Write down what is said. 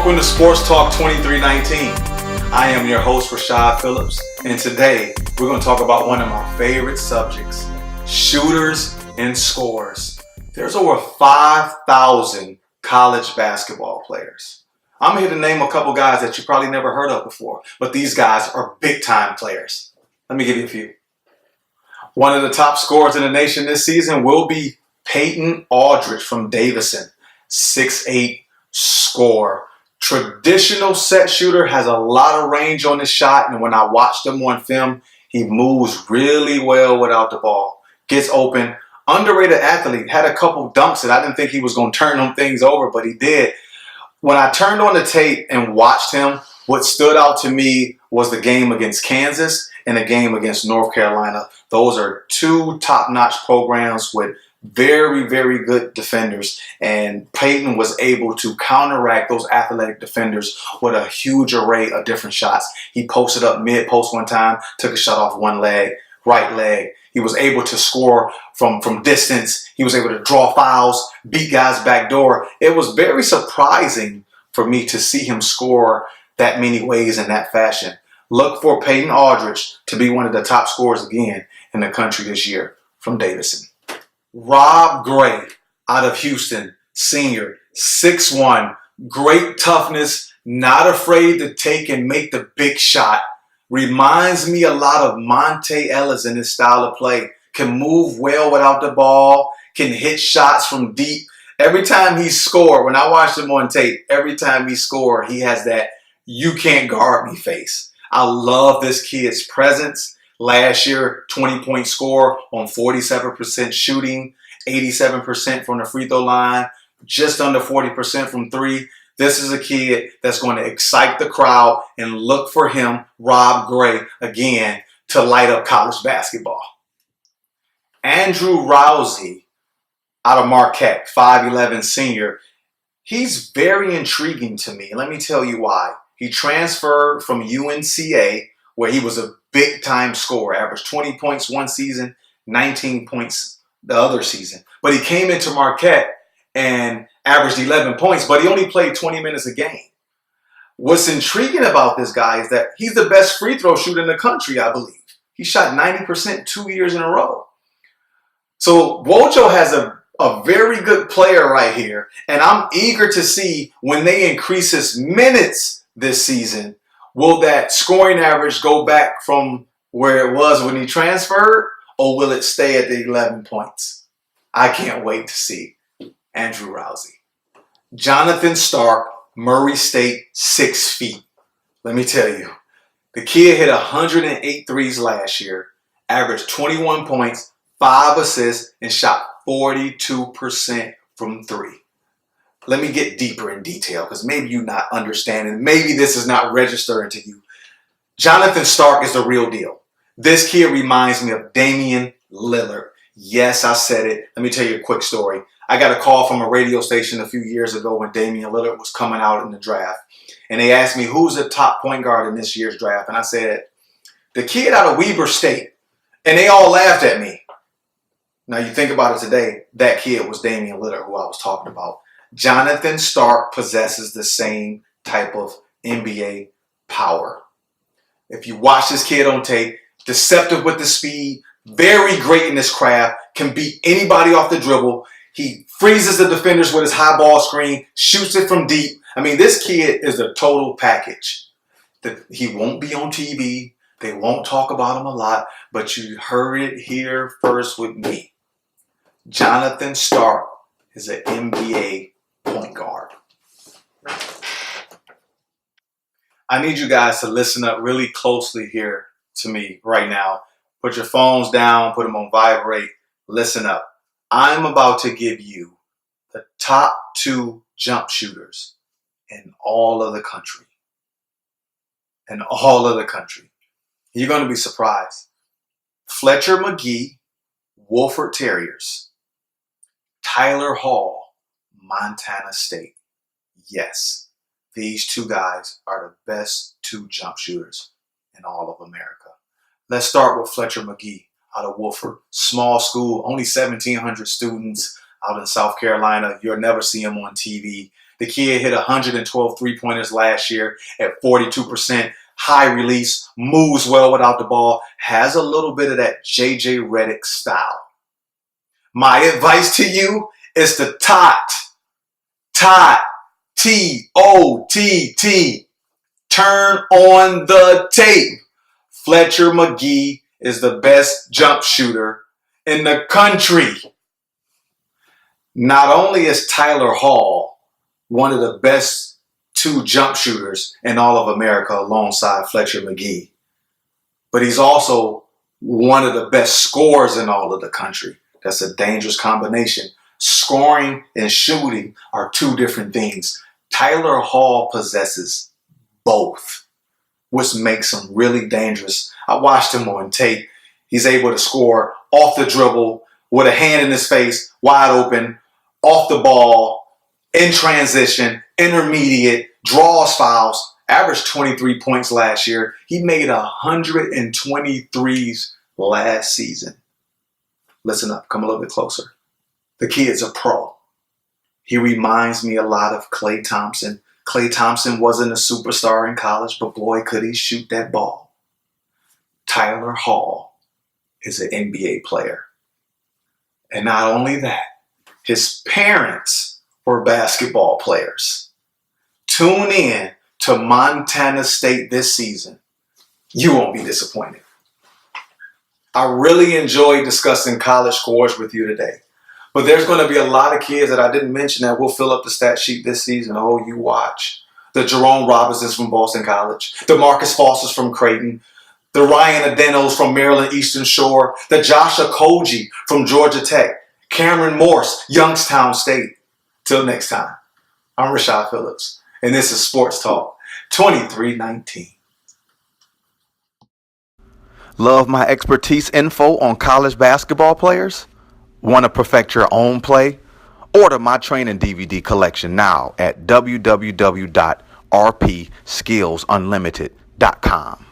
Welcome to Sports Talk 2319. I am your host, Rashad Phillips, and today we're going to talk about one of my favorite subjects, shooters and scorers. There's over 5,000 college basketball players. I'm here to name a couple guys that you probably never heard of before, but these guys are big-time players. Let me give you a few. One of the top scorers in the nation this season will be Peyton Aldridge from Davidson, 6'8" scorer. Traditional set shooter, has a lot of range on his shot, and when I watched him on film, he moves really well without the ball. Gets open. Underrated athlete. Had a couple dunks that I didn't think he was going to turn them things over, but he did. When I turned on the tape and watched him, what stood out to me was the game against Kansas and the game against North Carolina. Those are two top-notch programs with very, very good defenders, and Peyton was able to counteract those athletic defenders with a huge array of different shots. He posted up mid-post one time, took a shot off one leg, right leg. He was able to score from distance. He was able to draw fouls, beat guys back door. It was very surprising for me to see him score that many ways in that fashion. Look for Peyton Aldridge to be one of the top scorers again in the country this year from Davidson. Rob Gray out of Houston, senior, 6'1", great toughness, not afraid to take and make the big shot. Reminds me a lot of Monte Ellis in his style of play. Can move well without the ball, can hit shots from deep. Every time he scored, when I watched him on tape, every time he scored, he has that "you can't guard me" face. I love this kid's presence. Last year, 20-point score on 47% shooting, 87% from the free throw line, just under 40% from three. This is a kid that's going to excite the crowd, and look for him, Rob Gray, again, to light up college basketball. Andrew Rowsey out of Marquette, 5'11" senior. He's very intriguing to me. Let me tell you why. He transferred from UNCA, where he was a big-time scorer, averaged 20 points one season, 19 points the other season. But he came into Marquette and averaged 11 points, but he only played 20 minutes a game. What's intriguing about this guy is that he's the best free throw shooter in the country, I believe. He shot 90% 2 years in a row. So Wojo has a very good player right here, and I'm eager to see when they increase his minutes this season, will that scoring average go back from where it was when he transferred, or will it stay at the 11 points? I can't wait to see. Andrew Rowsey. Jonathan Starr, Murray State, 6 feet. Let me tell you, the kid hit 108 threes last year, averaged 21 points, 5 assists, and shot 42% from three. Let me get deeper in detail, because maybe you're not understanding. Maybe this is not registering to you. Jonathan Stark is the real deal. This kid reminds me of Damian Lillard. Yes, I said it. Let me tell you a quick story. I got a call from a radio station a few years ago when Damian Lillard was coming out in the draft. And they asked me, who's the top point guard in this year's draft? And I said, the kid out of Weber State. And they all laughed at me. Now you think about it today, that kid was Damian Lillard, who I was talking about. Jonathan Stark possesses the same type of NBA power. If you watch this kid on tape, deceptive with the speed, very great in his craft, can beat anybody off the dribble. He freezes the defenders with his high ball screen, shoots it from deep. I mean, this kid is a total package. He won't be on TV. They won't talk about him a lot, but you heard it here first with me. Jonathan Stark is an NBA point guard. I need you guys to listen up really closely here to me right now. Put your phones down, put them on vibrate, listen up. I'm about to give you the top 2 jump shooters in all of the country. In all of the country. You're going to be surprised. Fletcher McGee, Wolford Terriers. Tyler Hall, Montana State. Yes, these 2 guys are the best 2 jump shooters in all of America. Let's start with Fletcher McGee out of Wolford. Small school, only 1,700 students out in South Carolina. You'll never see him on TV. The kid hit 112 three-pointers last year at 42%. High release, moves well without the ball, has a little bit of that J.J. Redick style. My advice to you is to T-O-T-T. Turn on the tape. Fletcher McGee is the best jump shooter in the country. Not only is Tyler Hall one of the best two jump shooters in all of America alongside Fletcher McGee, but he's also one of the best scorers in all of the country. That's a dangerous combination. Scoring and shooting are two different things. Tyler Hall possesses both, which makes him really dangerous. I watched him on tape. He's able to score off the dribble with a hand in his face, wide open, off the ball, in transition, intermediate, draws fouls, averaged 23 points last year. He made 123s last season. Listen up, come a little bit closer. The kid's a pro. He reminds me a lot of Klay Thompson. Klay Thompson wasn't a superstar in college, but boy, could he shoot that ball. Tyler Hall is an NBA player. And not only that, his parents were basketball players. Tune in to Montana State this season. You won't be disappointed. I really enjoyed discussing college scores with you today. But there's going to be a lot of kids that I didn't mention that will fill up the stat sheet this season. Oh, you watch. The Jerome Robinsons from Boston College. The Marcus Fosters from Creighton. The Ryan Adenos from Maryland Eastern Shore. The Josh Okogie from Georgia Tech. Cameron Morse, Youngstown State. Till next time, I'm Rashad Phillips, and this is Sports Talk 2319. Love my expertise info on college basketball players? Want to perfect your own play? Order my training DVD collection now at www.rpskillsunlimited.com.